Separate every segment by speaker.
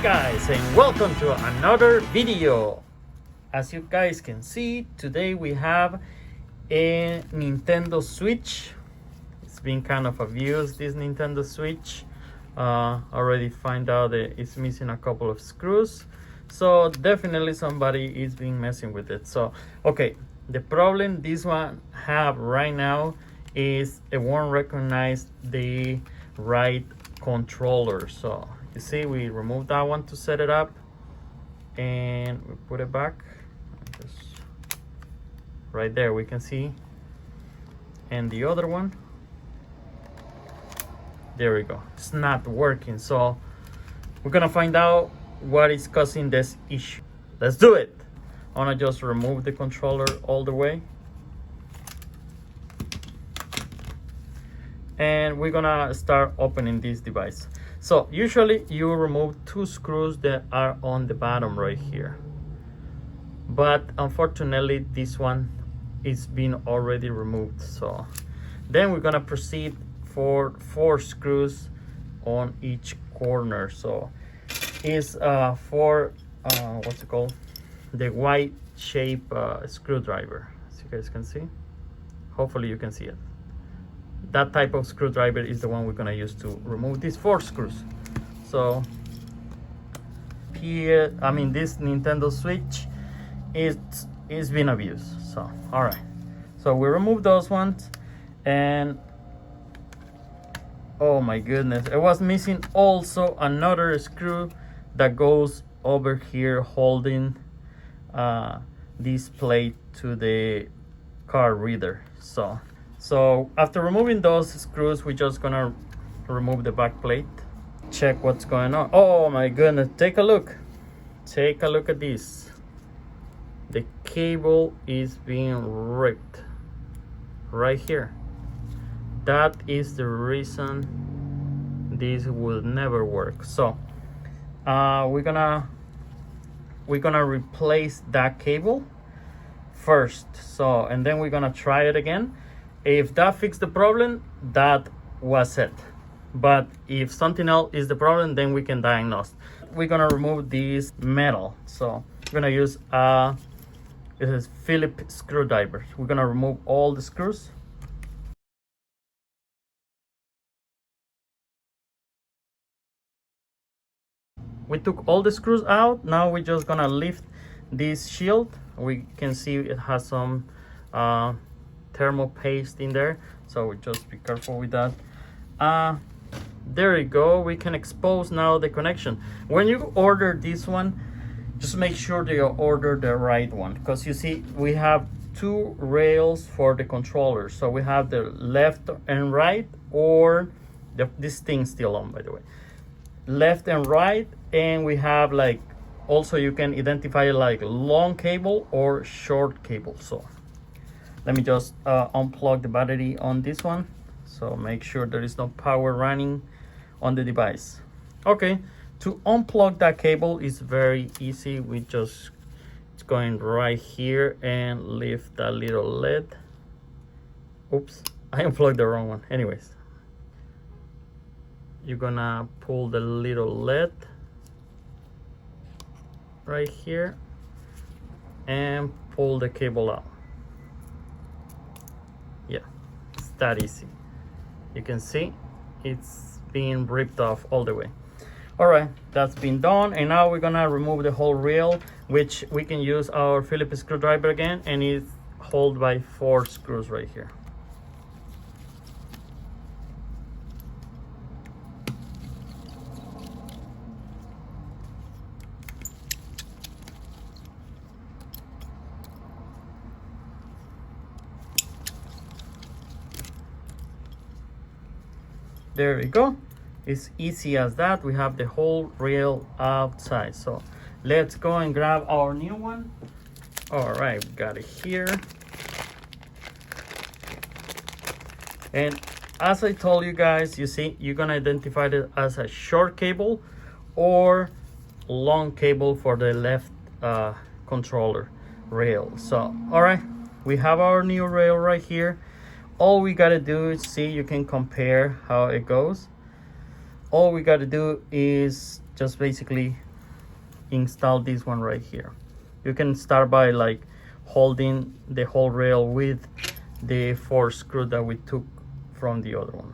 Speaker 1: guys, and welcome to another video. As you guys can see, today we have a Nintendo Switch. It's been kind of abused, this Nintendo Switch. Already find out that it's missing a couple of screws, so definitely somebody is been messing with it. So okay, the problem this one have right now is it won't recognize the right controller. So you see, we removed that one to set it up and we put it back. Just right there we can see, and the other one, there we go, it's not working. So we're gonna find out what is causing this issue. Let's do it. I want to just remove the controller all the way, and we're gonna start opening this device. So usually you remove two screws that are on the bottom right here, but unfortunately this one is being already removed. So then we're gonna proceed for 4 screws on each corner. So is for what's it called, the white shape screwdriver, as you guys can see. Hopefully you can see it. That type of screwdriver is the one we're gonna use to remove these 4 screws. So here, this Nintendo Switch is being abused. So all right, so we remove those ones, and oh my goodness, it was missing also another screw that goes over here holding this plate to the card reader. So after removing those screws, we're just gonna remove the back plate, check what's going on. Oh my goodness, take a look at this. The cable is being ripped right here. That is the reason this will never work. So we're gonna replace that cable first. So, and then we're gonna try it again. If that fixed the problem, that was it. But if something else is the problem, then we can diagnose. We're gonna remove this metal. So we're gonna use this is Phillips screwdriver. We're gonna remove all the screws. We took all the screws out. Now we're just gonna lift this shield. We can see it has some thermal paste in there, so we just be careful with that. There you go. We can expose now the connection. When you order this one, just make sure that you order the right one, because you see we have 2 rails for the controller. So we have the left and right, or this thing's still on, by the way, left and right, and we have like, also you can identify like long cable or short cable. So let me just unplug the battery on this one, so make sure there is no power running on the device. Okay, to unplug that cable is very easy. It's going right here and lift that little led. Oops, I unplugged the wrong one. Anyways, you're gonna pull the little led right here and pull the cable out. Yeah, it's that easy. You can see it's being ripped off all the way. All right, that's been done, and now we're gonna remove the whole reel, which we can use our Phillips screwdriver again, and it's held by 4 screws right here. There we go. It's easy as that. We have the whole reel outside. So let's go and grab our new one. All right, we got it here. And as I told you guys, you see, you're gonna identify it as a short cable or long cable for the left controller rail. So all right, we have our new rail right here. All we gotta do is see, you can compare how it goes. All we gotta do is just basically install this one right here. You can start by like holding the whole rail with the 4 screw that we took from the other one.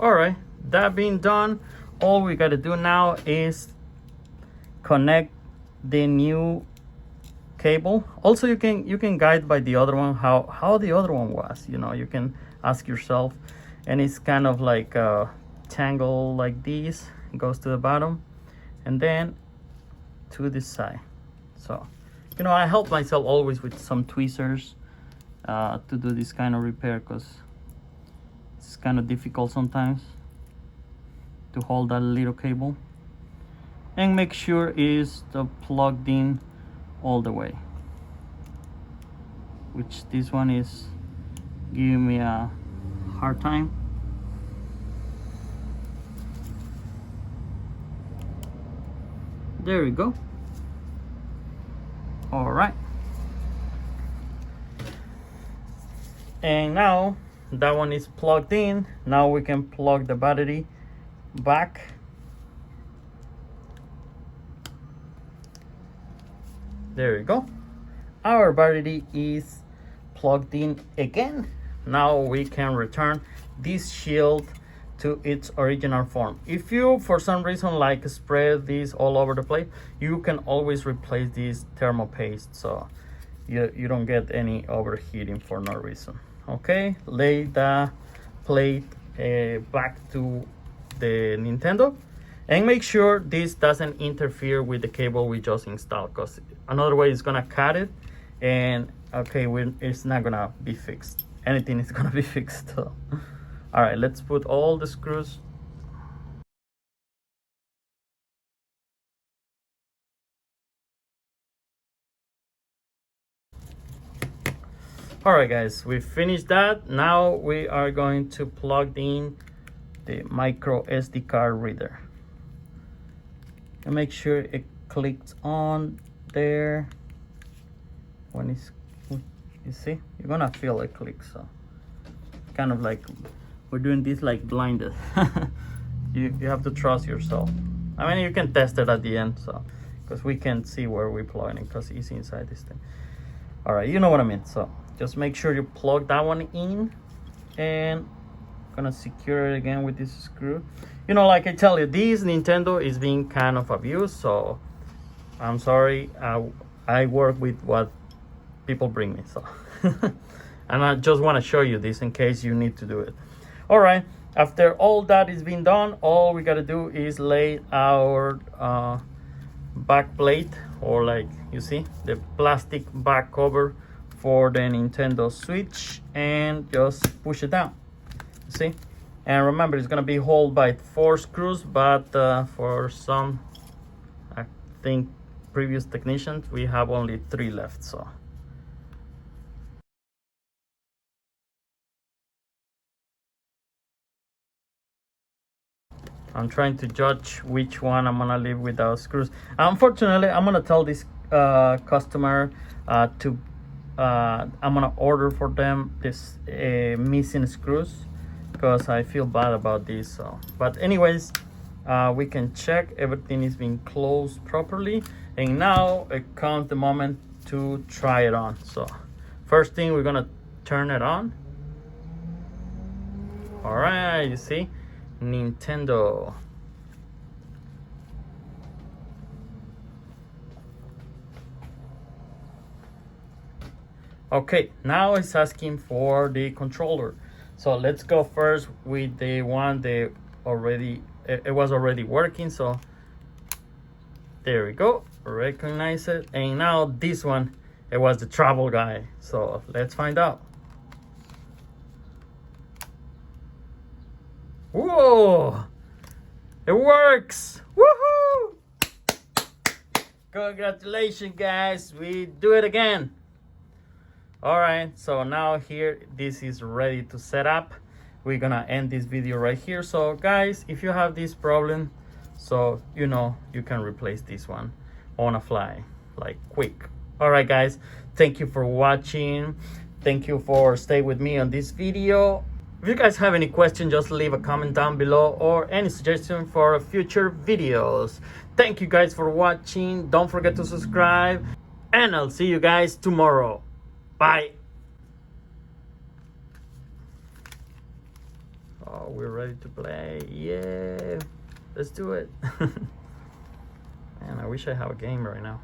Speaker 1: All right, that being done, all we got to do now is connect the new cable. Also, you can guide by the other one how the other one was. You know, you can ask yourself, and it's kind of like a tangle like this. It goes to the bottom and then to this side. So, you know, I help myself always with some tweezers to do this kind of repair, because it's kind of difficult sometimes to hold that little cable, and make sure it's plugged in all the way, which this one is giving me a hard time. There we go. All right, and now that one is plugged in. Now we can plug the battery back. There we go. Our battery is plugged in again. Now we can return this shield to its original form. If you for some reason like spread this all over the place, you can always replace this thermal paste so you don't get any overheating for no reason. Okay, lay the plate back to the Nintendo, and make sure this doesn't interfere with the cable we just installed, because another way it's gonna cut it, and okay, it's not gonna be fixed. Anything is gonna be fixed. So. All right, let's put all the screws. All right, guys, we finished that. Now we are going to plug in the micro SD card reader. And make sure it clicks on there. When it's, you see, you're gonna feel it click. So kind of like we're doing this like blinded. you have to trust yourself. I mean, you can test it at the end, so because we can see where we're plugging it, because it's inside this thing. All right, you know what I mean. So just make sure you plug that one in, and I'm gonna secure it again with this screw. You know, like I tell you, this Nintendo is being kind of abused, so I'm sorry. I work with what people bring me, so and I just want to show you this in case you need to do it. All right, after all that is being done, all we got to do is lay our back plate, or like you see the plastic back cover for the Nintendo Switch, and just push it down. See, and remember, it's gonna be held by 4 screws, but for some, I think previous technicians, we have only 3 left. So I'm trying to judge which one I'm gonna leave without screws. Unfortunately, I'm gonna tell this customer to I'm gonna order for them this missing screws, because I feel bad about this. So, but anyways, we can check everything is being closed properly, and now it comes the moment to try it on. So first thing, we're gonna turn it on. All right, you see, Nintendo. Okay, now it's asking for the controller. So let's go first with the one that already it was already working. So there we go, recognize it. And now this one, it was the trouble guy. So let's find out. Whoa, It works! Woohoo! Congratulations, guys. We do it again. All right, so now here, this is ready to set up. We're gonna end this video right here. So guys, if you have this problem, so you know you can replace this one on a fly, like quick. All right, guys, thank you for watching. Thank you for staying with me on this video. If you guys have any questions, just leave a comment down below or any suggestion for future videos. Thank you guys for watching. Don't forget to subscribe, and I'll see you guys tomorrow. Bye. Oh, we're ready to play. Yeah, let's do it. Man, I wish I have a game right now.